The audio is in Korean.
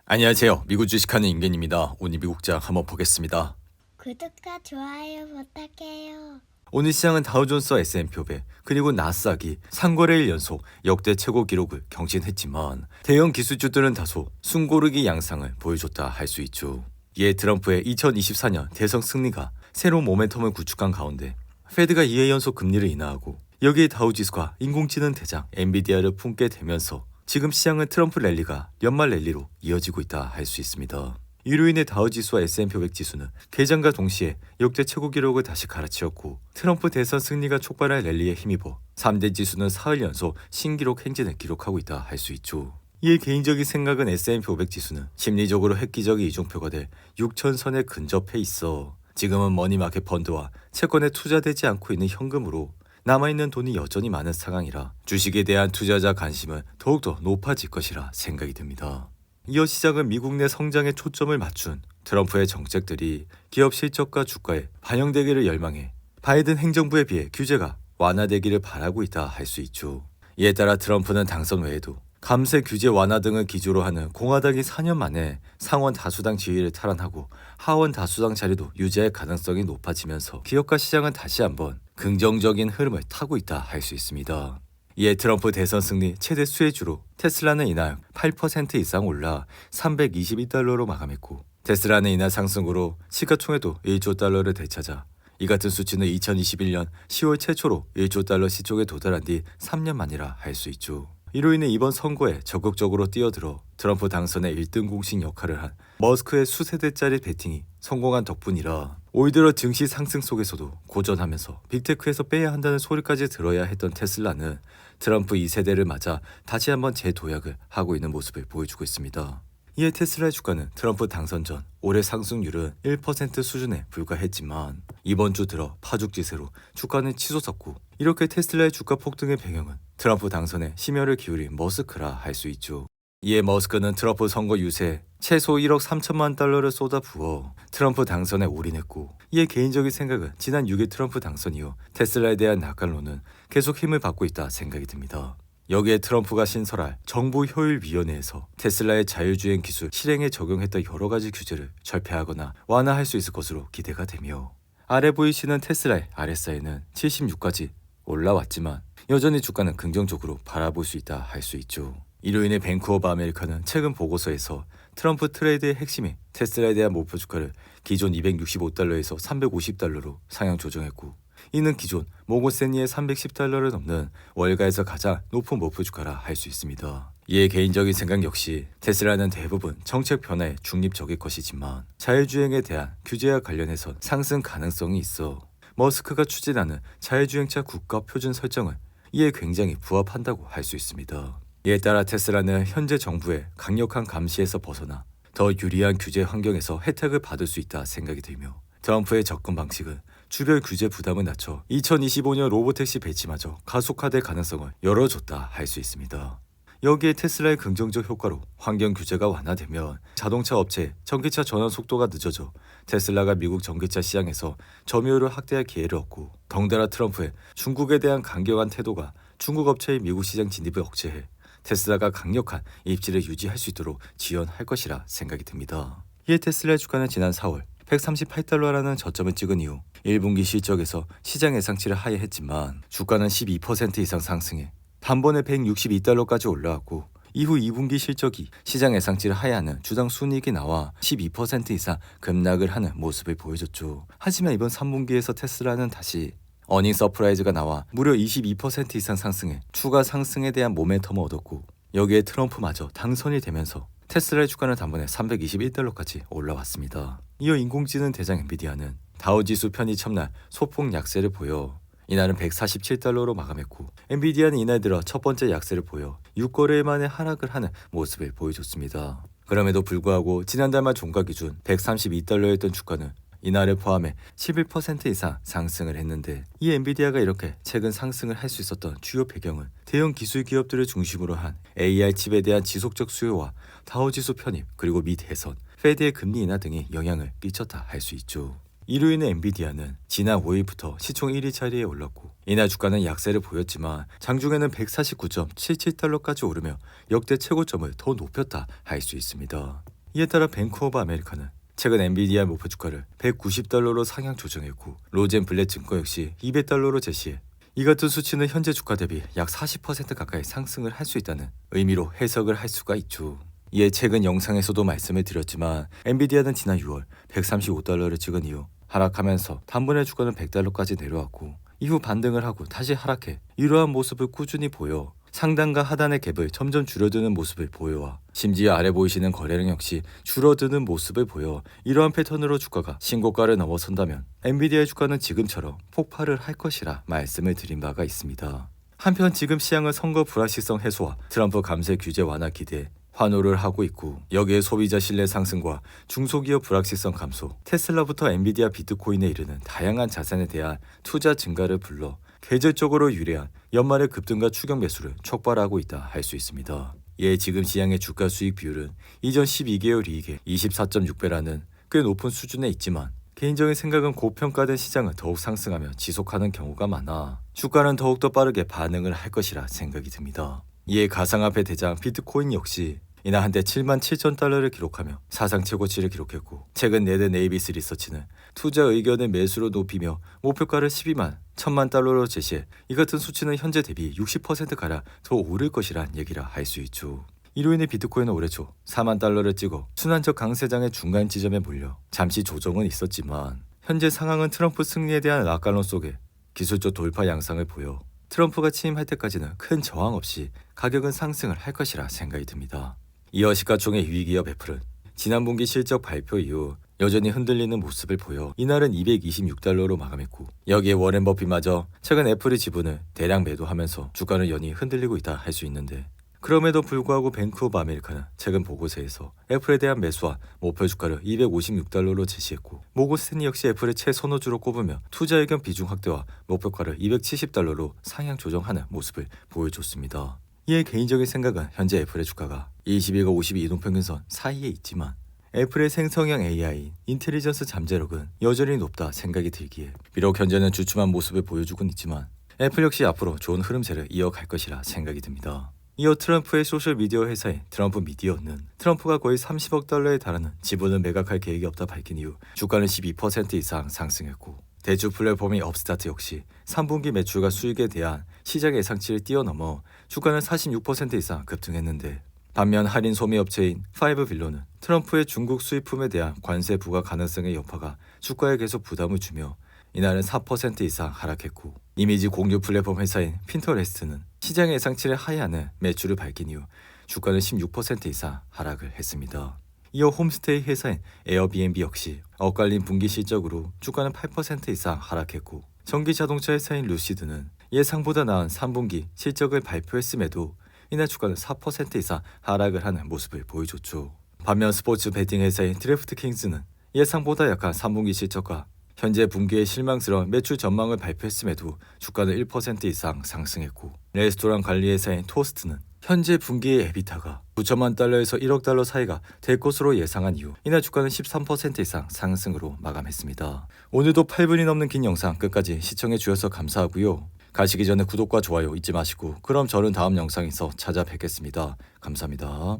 안녕하세요. 미국 주식하는 임gen입니다. 오늘 미국장 한번 보겠습니다. 구독과 좋아요 부탁해요. 오늘 시장은 다우존스 S&P 500 그리고 나스닥이 3거래일 연속 역대 최고 기록을 경신했지만 대형 기술주들은 다소 숨고르기 양상을 보여줬다 할 수 있죠. 이에 트럼프의 2024년 대선 승리가 새로운 모멘텀을 구축한 가운데 페드가 2회 연속 금리를 인하하고 여기에 다우지수가 인공지능 대장 엔비디아를 품게 되면서 지금 시장은 트럼프 랠리가 연말 랠리로 이어지고 있다 할 수 있습니다. 이로 인해 다우지수와 S&P 500 지수는 개장과 동시에 역대 최고 기록을 다시 갈아치웠고 트럼프 대선 승리가 촉발한 랠리에 힘입어 3대 지수는 사흘 연속 신기록 행진을 기록하고 있다 할 수 있죠. 이에 개인적인 생각은 S&P 500 지수는 심리적으로 획기적인 이중표가 될 6천선에 근접해 있어 지금은 머니마켓 펀드와 채권에 투자되지 않고 있는 현금으로 남아있는 돈이 여전히 많은 상황이라 주식에 대한 투자자 관심은 더욱더 높아질 것이라 생각이 듭니다. 이어 시장은 미국 내 성장에 초점을 맞춘 트럼프의 정책들이 기업 실적과 주가에 반영되기를 열망해 바이든 행정부에 비해 규제가 완화되기를 바라고 있다 할 수 있죠. 이에 따라 트럼프는 당선 외에도 감세 규제 완화 등을 기조로 하는 공화당이 4년 만에 상원 다수당 지위를 탈환하고 하원 다수당 자리도 유지할 가능성이 높아지면서 기업가 시장은 다시 한번 긍정적인 흐름을 타고 있다 할 수 있습니다. 이에 트럼프 대선 승리 최대 수혜주로 테슬라는 이날 8% 이상 올라 322달러로 마감했고 테슬라는 이날 상승으로 시가총액도 1조 달러를 되찾아 이 같은 수치는 2021년 10월 최초로 1조 달러 시총에 도달한 뒤 3년 만이라 할 수 있죠. 이로 인해 이번 선거에 적극적으로 뛰어들어 트럼프 당선의 1등 공신 역할을 한 머스크의 수세대짜리 베팅이 성공한 덕분이라 올 들어 증시 상승 속에서도 고전하면서 빅테크에서 빼야 한다는 소리까지 들어야 했던 테슬라는 트럼프 2세대를 맞아 다시 한번 재도약을 하고 있는 모습을 보여주고 있습니다. 이에 테슬라의 주가는 트럼프 당선 전 올해 상승률은 1% 수준에 불과했지만 이번 주 들어 파죽지세로 주가는 치솟았고 이렇게 테슬라의 주가 폭등의 배경은 트럼프 당선에 심혈을 기울인 머스크라 할 수 있죠. 이에 머스크는 트럼프 선거 유세에 최소 1억 3천만 달러를 쏟아부어 트럼프 당선에 올인했고 이에 개인적인 생각은 지난 6일 트럼프 당선 이후 테슬라에 대한 낙관론은 계속 힘을 받고 있다 생각이 듭니다. 여기에 트럼프가 신설할 정보효율위원회에서 테슬라의 자율주행 기술 실행에 적용했던 여러 가지 규제를 철폐하거나 완화할 수 있을 것으로 기대가 되며 아래 보이시는 테슬라의 RSI는 76까지 올라왔지만 여전히 주가는 긍정적으로 바라볼 수 있다 할 수 있죠. 이로 인해 뱅크 오브 아메리카는 최근 보고서에서 트럼프 트레이드의 핵심인 테슬라에 대한 목표 주가를 기존 265달러에서 350달러로 상향 조정했고 이는 기존 모건스탠리의 310달러를 넘는 월가에서 가장 높은 목표 주가라 할 수 있습니다. 이에 개인적인 생각 역시 테슬라는 대부분 정책 변화에 중립적일 것이지만 자율주행에 대한 규제와 관련해선 상승 가능성이 있어 머스크가 추진하는 자율주행차 국가 표준 설정은 이에 굉장히 부합한다고 할 수 있습니다. 이에 따라 테슬라는 현재 정부의 강력한 감시에서 벗어나 더 유리한 규제 환경에서 혜택을 받을 수 있다 생각이 들며 트럼프의 접근 방식은 주별 규제 부담을 낮춰 2025년 로보택시 배치마저 가속화될 가능성을 열어줬다 할 수 있습니다. 여기에 테슬라의 긍정적 효과로 환경 규제가 완화되면 자동차 업체의 전기차 전환 속도가 늦어져 테슬라가 미국 전기차 시장에서 점유율을 확대할 기회를 얻고 덩달아 트럼프의 중국에 대한 강경한 태도가 중국 업체의 미국 시장 진입을 억제해 테슬라가 강력한 입지를 유지할 수 있도록 지원할 것이라 생각이 듭니다. 이에 테슬라의 주가는 지난 4월 138달러라는 저점을 찍은 이후 1분기 실적에서 시장 예상치를 하회했지만 주가는 12% 이상 상승해 단번에 162달러까지 올라왔고 이후 2분기 실적이 시장 예상치를 하회하는 주당 순이익이 나와 12% 이상 급락을 하는 모습을 보여줬죠. 하지만 이번 3분기에서 테슬라는 다시 어닝 서프라이즈가 나와 무려 22% 이상 상승해 추가 상승에 대한 모멘텀을 얻었고 여기에 트럼프마저 당선이 되면서 테슬라의 주가는 단번에 321달러까지 올라왔습니다. 이어 인공지능 대장 엔비디아는 다우지수 편입 첫날 소폭 약세를 보여 이날은 147달러로 마감했고 엔비디아는 이날 들어 첫 번째 약세를 보여 6거래일 만에 하락을 하는 모습을 보여줬습니다. 그럼에도 불구하고 지난달 말 종가 기준 132달러였던 주가는 이날을 포함해 11% 이상 상승을 했는데 이 엔비디아가 이렇게 최근 상승을 할 수 있었던 주요 배경은 대형 기술 기업들을 중심으로 한 AI 칩에 대한 지속적 수요와 다우지수 편입 그리고 미 대선, 페드의 금리 인하 등이 영향을 끼쳤다 할 수 있죠. 이로 인해 엔비디아는 지난 5일부터 시총 1위 자리에 올랐고 이날 주가는 약세를 보였지만 장중에는 149.77달러까지 오르며 역대 최고점을 더 높였다 할 수 있습니다. 이에 따라 뱅크 오브 아메리카는 최근 엔비디아 목표 주가를 190달러로 상향 조정했고 로젠블렛 증권 역시 200달러로 제시해 이 같은 수치는 현재 주가 대비 약 40% 가까이 상승을 할 수 있다는 의미로 해석을 할 수가 있죠. 이에 최근 영상에서도 말씀을 드렸지만 엔비디아는 지난 6월 135달러를 찍은 이후 하락하면서 단번에 주가는 100달러까지 내려왔고 이후 반등을 하고 다시 하락해 이러한 모습을 꾸준히 보여 상단과 하단의 갭을 점점 줄어드는 모습을 보여와 심지어 아래 보이시는 거래량 역시 줄어드는 모습을 보여 이러한 패턴으로 주가가 신고가를 넘어선다면 엔비디아의 주가는 지금처럼 폭발을 할 것이라 말씀을 드린 바가 있습니다. 한편 지금 시장은 선거 불확실성 해소와 트럼프 감세 규제 완화 기대에 환호를 하고 있고 여기에 소비자 신뢰 상승과 중소기업 불확실성 감소, 테슬라부터 엔비디아 비트코인에 이르는 다양한 자산에 대한 투자 증가를 불러 계절적으로 유리한 연말의 급등과 추격 매수를 촉발하고 있다 할 수 있습니다. 이에 지금 시장의 주가 수익 비율은 이전 12개월 이익의 24.6배라는 꽤 높은 수준에 있지만 개인적인 생각은 고평가된 시장은 더욱 상승하며 지속하는 경우가 많아 주가는 더욱더 빠르게 반응을 할 것이라 생각이 듭니다. 이에 가상화폐 대장 비트코인 역시 이날 한때 77,000달러를 기록하며 사상 최고치를 기록했고 최근 네드 네이비스 리서치는 투자 의견을 매수로 높이며 목표가를 12만 1,000만 달러로 제시해 이 같은 수치는 현재 대비 60%가량 더 오를 것이란 얘기라 할 수 있죠. 이로 인해 비트코인은 올해 초 4만 달러를 찍어 순환적 강세장의 중간 지점에 몰려 잠시 조정은 있었지만 현재 상황은 트럼프 승리에 대한 낙관론 속에 기술적 돌파 양상을 보여 트럼프가 취임할 때까지는 큰 저항 없이 가격은 상승을 할 것이라 생각이 듭니다. 이어 시가총액 2위 기업 애플은 지난 분기 실적 발표 이후 여전히 흔들리는 모습을 보여 이날은 226달러로 마감했고 여기에 워렌 버핏마저 최근 애플의 지분을 대량 매도하면서 주가는 연이 흔들리고 있다 할 수 있는데 그럼에도 불구하고 뱅크 오브 아메리카는 최근 보고서에서 애플에 대한 매수와 목표 주가를 256달러로 제시했고 모건 스탠리 역시 애플의 최선호주로 꼽으며 투자 의견 비중 확대와 목표가를 270달러로 상향 조정하는 모습을 보여줬습니다. 이에 개인적인 생각은 현재 애플의 주가가 21과 52 이동평균선 사이에 있지만 애플의 생성형 AI, 인텔리전스 잠재력은 여전히 높다 생각이 들기에 비록 현재는 주춤한 모습을 보여주곤 있지만 애플 역시 앞으로 좋은 흐름세를 이어갈 것이라 생각이 듭니다. 이어 트럼프의 소셜미디어 회사인 트럼프 미디어는 트럼프가 거의 30억 달러에 달하는 지분을 매각할 계획이 없다 밝힌 이후 주가는 12% 이상 상승했고 대주 플랫폼인 업스타트 역시 3분기 매출과 수익에 대한 시장 예상치를 뛰어넘어 주가는 46% 이상 급등했는데 반면 할인 소매 업체인 파이브빌로는 트럼프의 중국 수입품에 대한 관세 부과 가능성의 여파가 주가에 계속 부담을 주며 이날은 4% 이상 하락했고 이미지 공유 플랫폼 회사인 핀터레스트는 시장 예상치를 하회하는 매출을 밝힌 이후 주가는 16% 이상 하락을 했습니다. 이어 홈스테이 회사인 에어비앤비 역시 엇갈린 분기 실적으로 주가는 8% 이상 하락했고 전기자동차 회사인 루시드는 예상보다 나은 3분기 실적을 발표했음에도 이날 주가는 4% 이상 하락을 하는 모습을 보여줬죠. 반면 스포츠 베팅 회사인 드래프트킹스는 예상보다 약한 3분기 실적과 현재 분기의 실망스러운 매출 전망을 발표했음에도 주가는 1% 이상 상승했고 레스토랑 관리 회사인 토스트는 현재 분기의 에비타가 9천만 달러에서 1억 달러 사이가 될 것으로 예상한 이후 이날 주가는 13% 이상 상승으로 마감했습니다. 오늘도 8분이 넘는 긴 영상 끝까지 시청해 주셔서 감사하고요. 가시기 전에 구독과 좋아요 잊지 마시고 그럼 저는 다음 영상에서 찾아뵙겠습니다. 감사합니다.